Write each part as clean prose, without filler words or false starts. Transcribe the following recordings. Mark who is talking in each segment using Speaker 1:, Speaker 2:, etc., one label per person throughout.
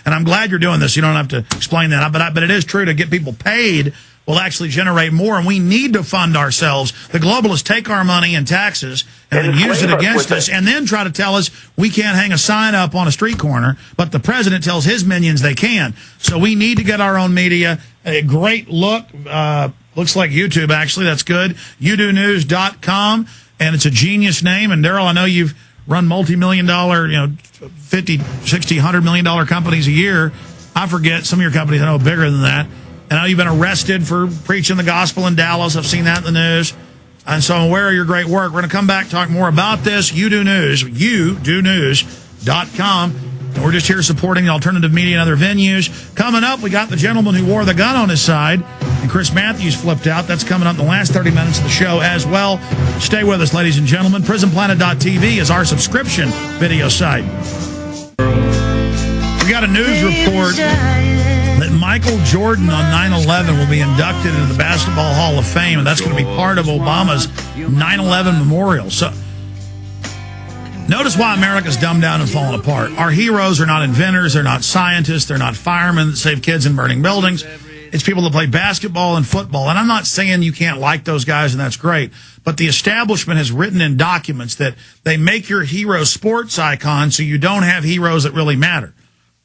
Speaker 1: And I'm glad you're doing this. You don't have to explain that. But it is true, to get people paid will actually generate more, and we need to fund ourselves. The globalists take our money and taxes and then use it against us, and then try to tell us we can't hang a sign up on a street corner, but the president tells his minions they can. So we need to get our own media. A great look. Looks like YouTube, actually. That's good. YouDoNews.com, and it's a genius name. And Darrel, I know you've run multi-million-dollar, $50, $60, $100 million companies a year. I forget. Some of your companies I know are bigger than that. And I know you've been arrested for preaching the gospel in Dallas. I've seen that in the news. And so I'm aware of your great work. We're going to come back, talk more about this. You Do News, YouDoNews.com. And we're just here supporting the alternative media and other venues. Coming up, we got the gentleman who wore the gun on his side, and Chris Matthews flipped out. That's coming up in the last 30 minutes of the show as well. Stay with us, ladies and gentlemen. PrisonPlanet.tv is our subscription video site. We got a news report that Michael Jordan on 9/11 will be inducted into the Basketball Hall of Fame, and that's going to be part of Obama's 9/11 memorial. So notice why America's dumbed down and fallen apart. Our heroes are not inventors, they're not scientists, they're not firemen that save kids in burning buildings. It's people that play basketball and football. And I'm not saying you can't like those guys, and that's great. But the establishment has written in documents that they make your hero sports icons so you don't have heroes that really matter.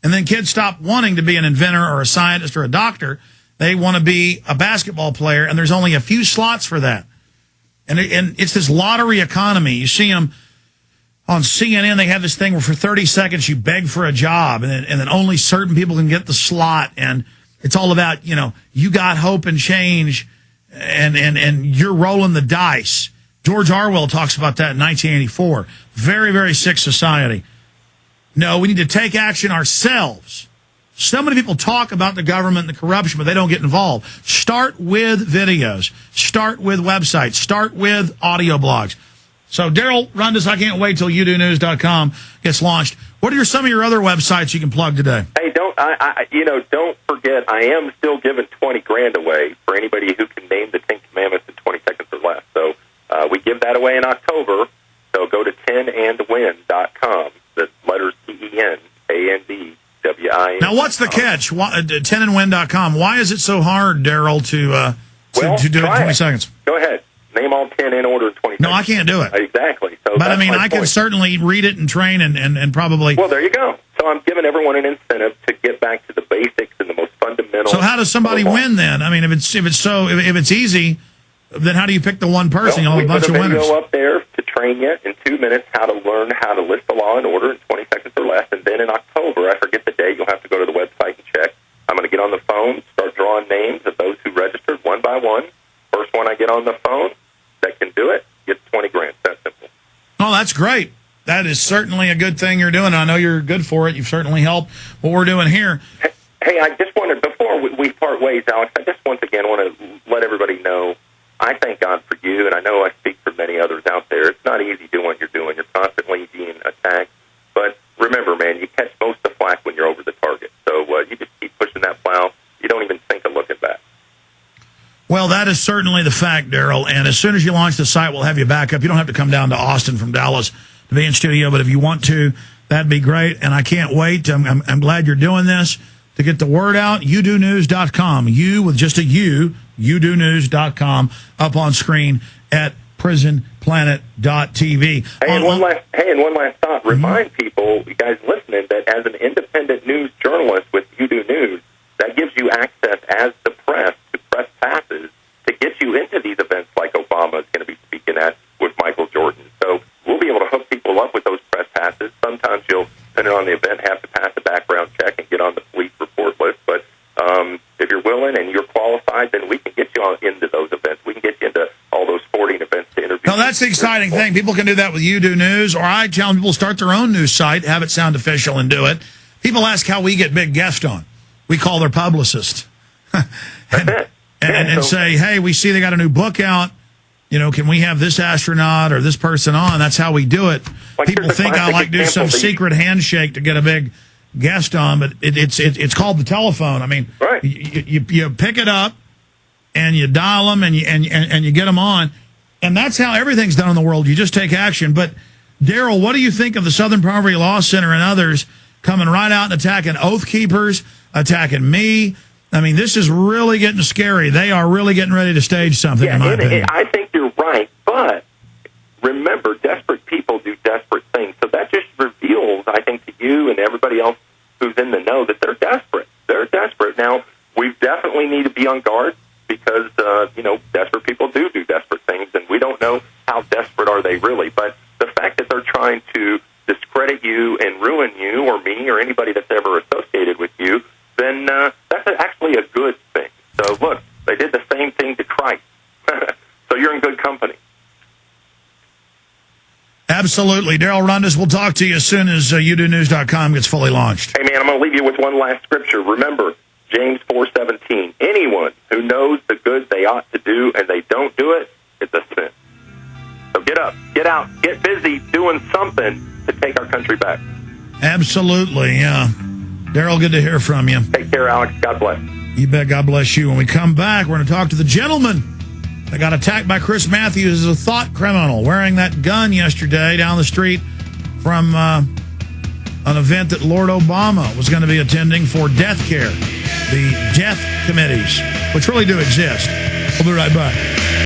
Speaker 1: And then kids stop wanting to be an inventor or a scientist or a doctor. They want to be a basketball player, and there's only a few slots for that. And it's this lottery economy. You see them on CNN. They have this thing where for 30 seconds you beg for a job, and then only certain people can get the slot. And it's all about, you got hope and change, and you're rolling the dice. George Orwell talks about that in 1984. Very, very sick society. No, we need to take action ourselves. So many people talk about the government and the corruption, but they don't get involved. Start with videos. Start with websites. Start with audio blogs. So, Darrel Rundus, I can't wait till YouDoNews.com gets launched. What are some of your other websites you can plug today?
Speaker 2: Hey, don't forget, I am still giving $20,000 away for anybody who can name the 10 Commandments in 20 seconds or less. So, we give that away in October. So go to 10andwin.com. The letters TENANDWIN.
Speaker 1: Now, what's the catch? 10andwin.com. Why is it so hard, Darrel, to do it in 20 seconds?
Speaker 2: Go ahead. Name all 10 in order in 20 seconds.
Speaker 1: No, I can't do it.
Speaker 2: Exactly. So
Speaker 1: but, I can certainly read it and train and probably...
Speaker 2: Well, there you go. So I'm giving everyone an incentive to get back to the basics and the most fundamental...
Speaker 1: So how does somebody win then? I mean, if it's easy, then how do you pick the one person?
Speaker 2: Well,
Speaker 1: You'll have a bunch of winners.
Speaker 2: We put a video up there to train you in 2 minutes how to learn how to list the law and order in 20 seconds or less. And then in October, I forget the date, you'll have to go to the website and check. I'm going to get on the phone, start drawing names of those who registered one by one. First one I get on the phone that can do it gets $20,000. That's simple.
Speaker 1: Oh, that's great. That is certainly a good thing you're doing. I know you're good for it. You've certainly helped what we're doing here.
Speaker 2: Hey, I just wanted, before we part ways, Alex, I just once again want to let everybody know I thank God for you, and I know I speak for many others out there. It's not easy doing what you're doing. You're constantly being attacked. But remember, man, you catch most of the flack when you're over the target. So you just keep pushing that plow. You don't even think of looking back.
Speaker 1: Well, that is certainly the fact, Darrel. And as soon as you launch the site, we'll have you back up. You don't have to come down to Austin from Dallas to be in studio, but if you want to, that'd be great. And I can't wait. I'm glad you're doing this to get the word out. YouDoNews.com. You with just a U. YouDoNews.com up on screen at PrisonPlanet.tv.
Speaker 2: And one last thought. Remind people, you guys listening, that as an independent news journalist with You Do News, that gives you access as the press to press passes to get you into these events like Obama is going to be speaking at with Michael Jordan. So we'll be able to hook people up with those press passes. Sometimes you'll, depending on the event, have to pass a background check and get on the police report list. But if you're willing and you're qualified, then we can get you into those events. We can get you into all those sporting events to interview.
Speaker 1: No, that's the exciting thing. People can do that with You Do News, or I tell people start their own news site, have it sound official, and do it. People ask how we get big guests on. We call their publicist and say, hey, we see they got a new book out. Can we have this astronaut or this person on? That's how we do it. People think I like to do some secret handshake to get a big guest on, but it's called the telephone. I mean,
Speaker 2: right.
Speaker 1: You pick it up and you dial them and you get them on, and that's how everything's done in the world. You just take action. But Darrel, what do you think of the Southern Poverty Law Center and others coming right out and attacking Oath Keepers, attacking me. I mean, this is really getting scary. They are really getting ready to stage something, in my opinion.
Speaker 2: I think you're right, but remember, desperate people do desperate things. So that just reveals, I think, to you and everybody else who's in the know that they're desperate. They're desperate. Now, we definitely need to be on guard because, desperate people do desperate things, and we don't know how desperate are they really. But the fact that they're trying to discredit you and ruin you or me or anybody that's ever associated with you, then that's actually a good thing. So, look, they did the same thing to Christ. So you're in good company.
Speaker 1: Absolutely. Darrel Rundus, we'll talk to you as soon as youdonews.com gets fully launched.
Speaker 2: Hey, man, I'm going to leave you with one last scripture. Remember, James 4:17. Anyone who knows the good they ought to do and they don't do it, it's a sin. So get up, get out, get busy doing something to take our country back.
Speaker 1: Absolutely, yeah. Darrel, good to hear from you.
Speaker 2: Take care, Alex. God bless.
Speaker 1: You bet. God bless you. When we come back, we're going to talk to the gentleman that got attacked by Chris Matthews as a thought criminal wearing that gun yesterday down the street from an event that Lord Obama was going to be attending for death care, the death committees, which really do exist. We'll be right back.